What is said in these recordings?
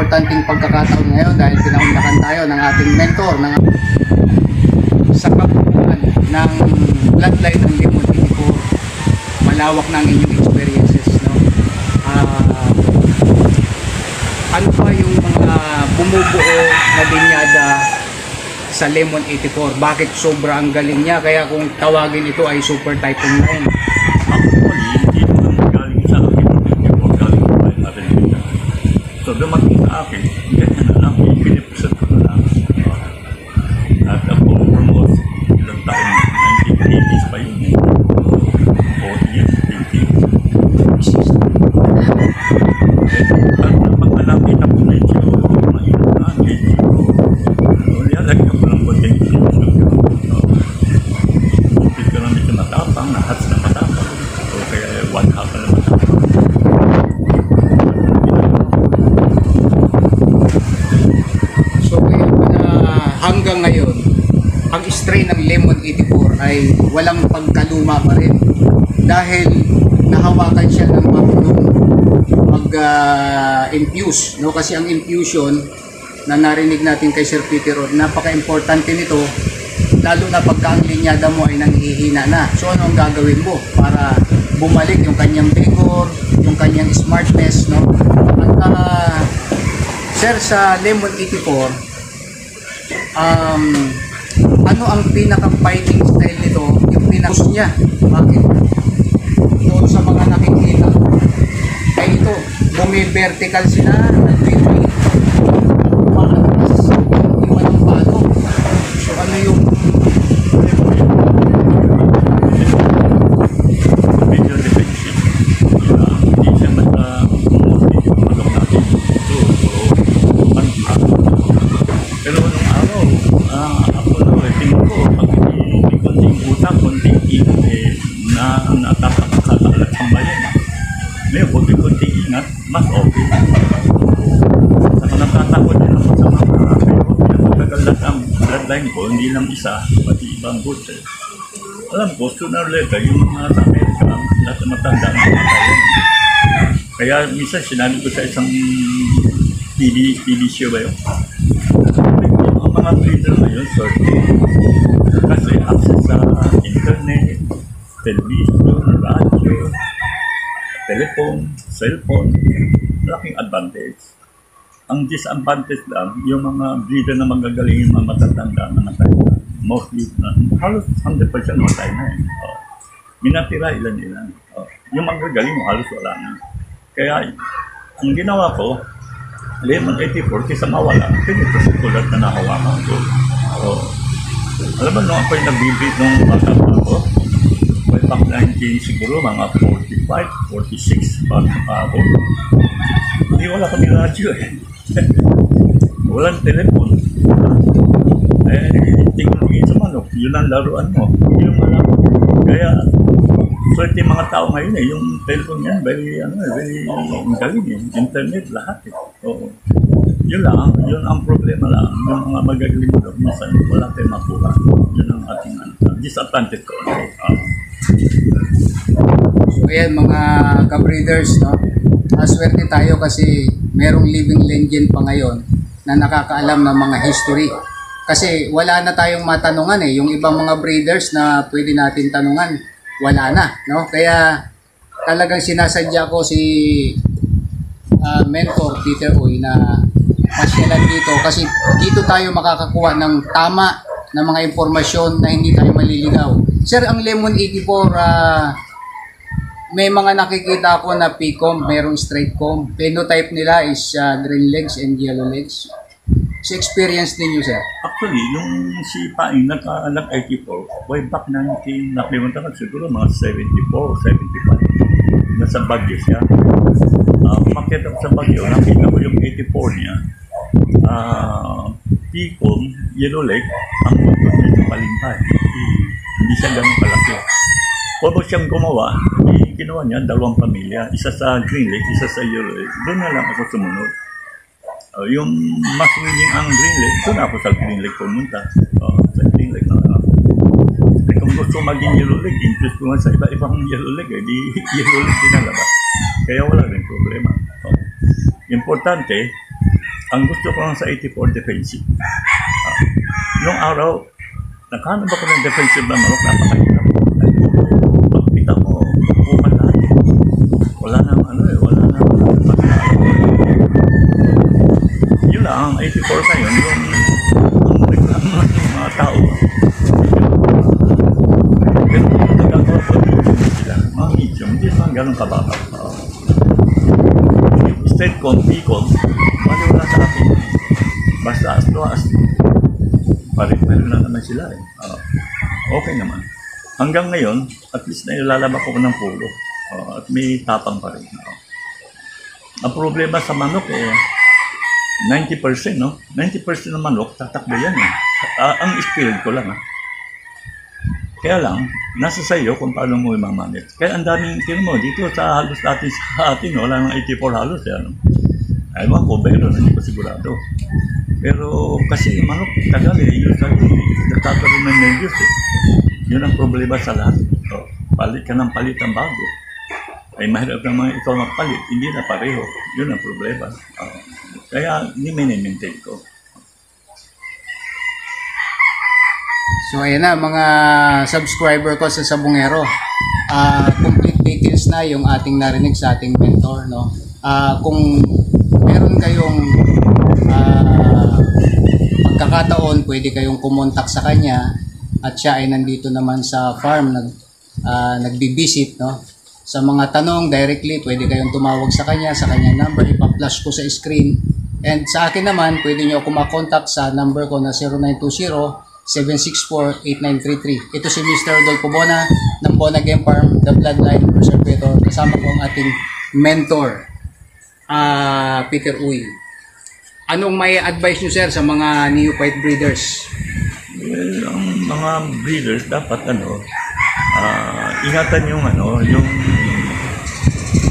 importanteng pagkakataon ngayon dahil pinaunlakan tayo ng ating mentor sa kabuuan ng bloodline ng Lemon 84. Malawak na ang inyong experiences, no? Ano pa yung mga bumubuo na linyada sa Lemon 84? Bakit sobra ang galing niya? Kaya kung tawagin ito ay Super Typhoon 9. Actually, hindi naman galing sa akin. Hindi po galing sa akin. So, dumating sa akin, ganyan na lang. Pinipresent ko na lang. At ako, almost ilang taon, 1980s pa yun. 40 years, 50 years. At pag-alapit ako medyo mahirap na, medyo nilagyan ko ng potential. Hindi ko lang medyo matapang, nahats na matapang. So kaya one half na matapang. So kaya hanggang ngayon, ang strain ng Lemon 84 ay walang pagkaluma pa rin dahil nahawakan siya ng marunong mag-infuse, no? Kasi ang infusion na narinig natin kay Sir Peter Rod, napaka-importante nito, lalo na pagka ang linyada mo ay nanghihina na. So ano ang gagawin mo para bumalik yung kanyang vigor, yung kanyang smartness, no? At Sir, sa Lemon 84, ano ang pinaka-fighting style nito, yung pinaka niya? Bakit? Doon sa mga nakikita, ay ito, bumi-vertical sila, nag-retreat, umaatras, iwan ang palo. So ano yung Medyo defensive. Hindi siya matulog natin. Pero nung araw, ako na tingin ko, pag hindi konting utang, konting ingat, na natatakalat ang bayan. May konting ingat, mas okay. Saka natatakot din ako sa mga pinapagagalat ang bloodline ko, hindi lang isa, pati ibang hotel. Alam ko, sooner or later, yung mga sa Amerika, lahat na matanda ang mga bayan. Kaya minsan sinabi ko sa isang TV show ba yun? Ang mga breeder ngayon, kasi access sa internet, television, radio, telephone, cellphone, malaking advantage. Ang disadvantage lang, yung mga breeder na magagaling, yung mga matatanda na matanda, mostly, halos 100% matay na eh. Minatira ilan-ilan. Yung magagaling mo, halos wala na. Kaya, ang ginawa ko, Lemon 84, kaysa mawala, pinipresent ko lahat na nahawakan ko. Alam mo, nung ako'y nag-breed nung bata pa ako, way back 19 siguro, mga 45, 46, bata pa ako. Hindi wala kami radyo eh. Walang telepon. Tingin sa manok, yun ang laruan mo. Yung alam. Kaya, swerte yung mga tao ngayon eh, yung telepon niya, very galing eh. Internet, lahat eh. Oo. Yun lang, yun ang problema lang. Yung mga magagaling mo doon, minsan wala tayong makuha. Yun ang ating disadvantage ko. So ayan mga ka-breeders, no? Swerte tayo kasi merong living legend pa ngayon na nakakaalam ng mga history. Kasi wala na tayong matanungan eh. Yung ibang mga breeders na pwede natin tanungan, wala na, no? Kaya talagang sinasadya ko si mentor Peter Uy na pasyalan dito kasi dito tayo makakakuha ng tama na mga impormasyon na hindi tayo maliligaw. Sir, ang Lemon 84, may mga nakikita ako na P-comb, merong straight comb. Phenotype nila is green legs and yellow legs. So experience ninyo, sir? Actually, yung si Paing nag-anak 84, way back 19, nakalimutan ko siguro mga 74, 75. Nasa Baguio siya. Makita ko sa Baguio, nakita ko yung 84 niya. P-comb, yellow leg, ang butot medyo palimpay. Hindi siya ganun kalaki. Pwede siyang gumawa, ginawa niya dalawang pamilya, isa sa green leg, isa sa yellow leg. Doon na lang ako sumunod. Yung mas willing ang green leg, doon ako sa green leg pumunta. Sa green leg na ako. Kung gusto maging yellow leg, interest ko nga sa iba-ibang yellow leg, di yellow leg dinalabas. Kaya wala rin problema. Importante, ang gusto ko lang sa 84 defensive. Nung araw, naghanap ako ng defensive na manok, napakahirap. Pagkita mo, bukan lahat. Wala nang wala nang yun lang, ang 84 ngayon, yung reklamo ng mga tao. Pero nagagawa ko sila, mga medium, hindi naman ganun kababa. Straight con, P-con, wala sa akin. Basta as to as. Parit-parit na naman sila eh. Okay naman. Hanggang ngayon, at least nailalaba ko ng pulo. At may tapang pa rin. Ang problema sa manok eh, 90%, no? 90% ng manok, tatakbo yan eh. Ang spirit ko lang, Kaya lang, nasa sayo kung paano mo imamanit. Kaya ang daming, mo, dito sa halos natin sa atin, wala nang 84 halos, Ewan ko, pero hindi ko sigurado. Pero kasi manok, tagal usually, nagkakaroon ng nervous Yun ang problema sa lahat. Palit ka ng palit ang bago. Ay mahirap naman ikaw magpalit, hindi na pareho. Yun ang problema. Kaya hindi maintain ko. So ayan na mga subscriber ko sa Sabungero. Complete details na yung ating narinig sa ating mentor, no. Kung meron kayong pagkakataon, pwede kayong kumontak sa kanya at siya ay nandito naman sa farm nagbi-visit, no. Sa mga tanong directly, pwede kayong tumawag sa kanyang number, ipa-flash ko sa screen. And sa akin naman, pwede niyo ako makontak sa number ko na 0920-764-8933. Ito si Mr. Rodolfo Bona ng Bona Game Farm, The Bloodline Preservator. Kasama ko ang ating mentor, Peter Uy. Anong may advice nyo, sir, sa mga neophyte breeders? Well, ang mga breeders dapat ingatan yung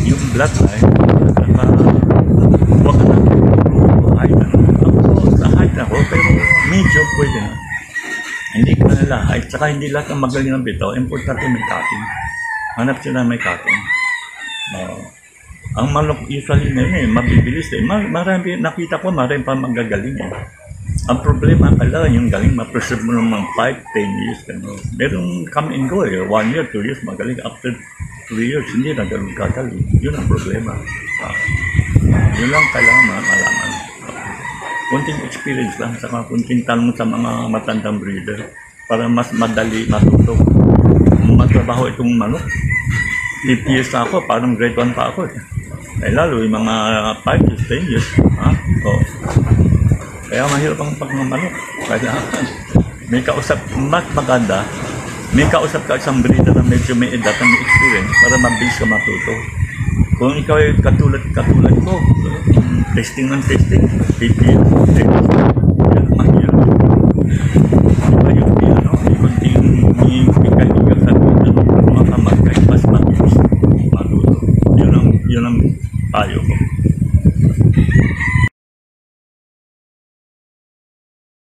yung bloodline. Huwag ka na height. Ako sa height ako, pero medyo pwede na. Hindi ko na lahat. Saka hindi lahat ng magaling ng bitaw. Importante may cutting. Hanap sila may cutting. Ang manok usually na mabibilis marami, nakita ko marami pa magagaling Ang problema pala yung galing ma-preserve mo ng mga 5-10 years merong come and go 1 year, 2 years magaling, after 3 years hindi na ganun kagaling. Yun ang problema. Yun lang kailangan malaman. Kunting experience lang, saka kunting tanong sa mga matandang breeder para mas madali matuto magtrabaho itong manok. 50 years na ako, parang grade 1 pa ako lalo yung mga 5 to 10 years kaya mahirap ang pagmamanok. Kailangan may kausap, mas maganda may kausap ka isang breeder na medyo may edad na may experience para mabilis ka matuto. Kung ikaw ay katulad ko, testing ng testing, 50 years, yan mahirap. Diba yung kunting higa-higa sa mga kamagay, mas mabilis matuto. Yun ang payo ko.